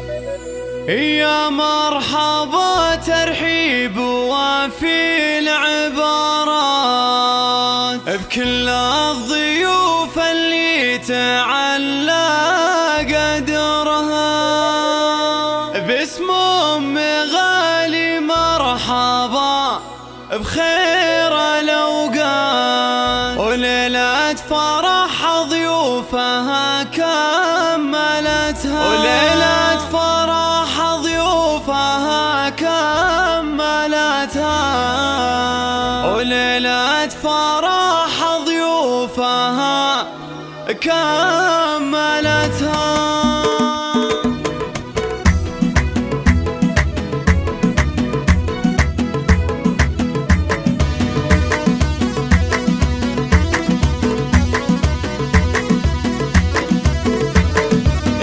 يا مرحبا ترحيب وفي العبارات بكل الضيوف اللي تعلى قدرها، باسم أم غالي مرحبا بخير الأوقات، وليلة فرح ضيوفها كملتها، وليلة فرح ضيوفها كملتها، وليلة فرح ضيوفها كملتها.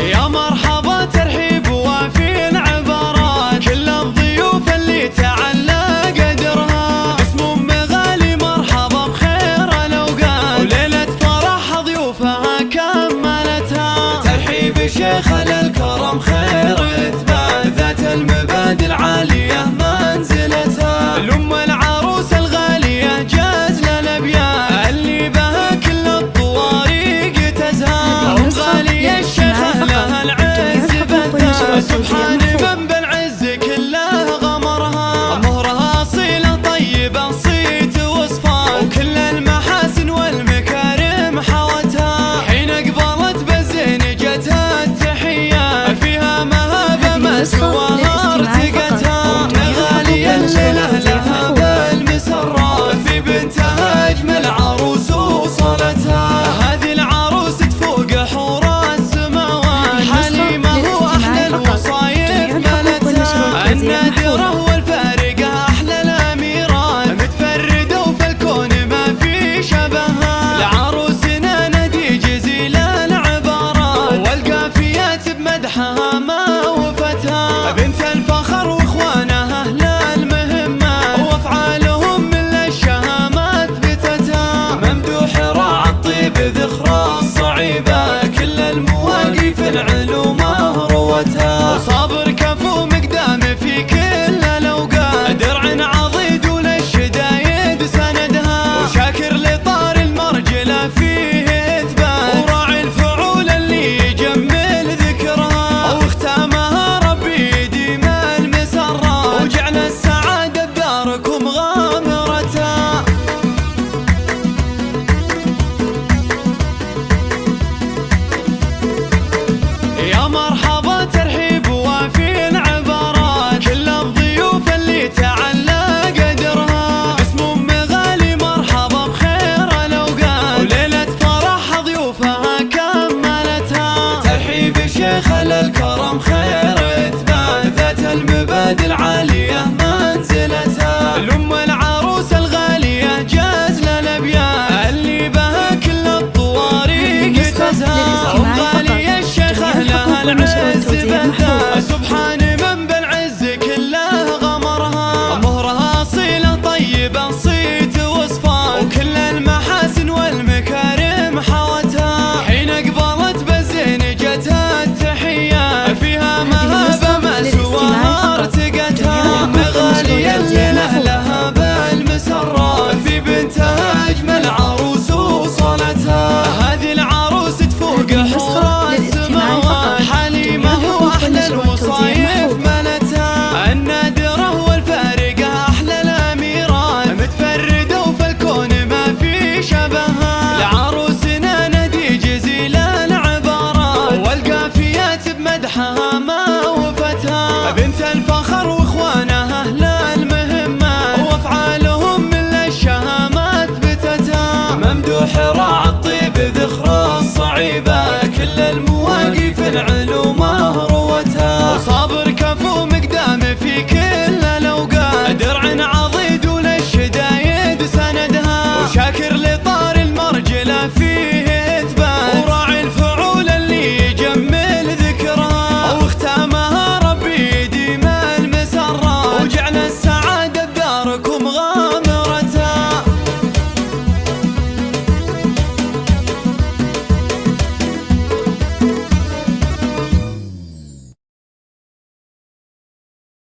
يا مرحبا ترحيب وفي العبارات كل الضيوف اللي تعلى قدرها، باسم أم غالي مرحبا بخير الأوقات، وليلة فرح ضيوفها كملتها. ترحيب شيخ الكرم خير إثبات، ذات المبادئ العالية منزلتها، الأم العروس الغالية جازل الأبيات اللي بها كل الطوارق تزهى، أم غالية الشيخ لها العز بثها، سبحان من بالعز كله غمرها، مهرها أصيلة طيبة صيت وصفات، وكل المحاسن والمكارم حوتها، حين أقبلت بالزين جتها التحيات، فيها مهابة ما سواها ارتقتها، غالية الليلة لها بالمسرات، في بنتها أجمل عروس وصلتها، هذه العروس تفوق حور السماوات، حليمة وأحلى الوصايف ملتها، النادرة والفارقة أحلى الأميرات، متفردة وفي الكون ما في شبهها، لعروسنا ندي جزيل العبارات، والقافيات بمدحها ما وفتها، بنت الفخر واخوانها أهل المهمات، وافعالهم من الشهامات اثبتتها، ممدوح راعى الطيب ذخرى الصعيبة، كل المواقف العلوم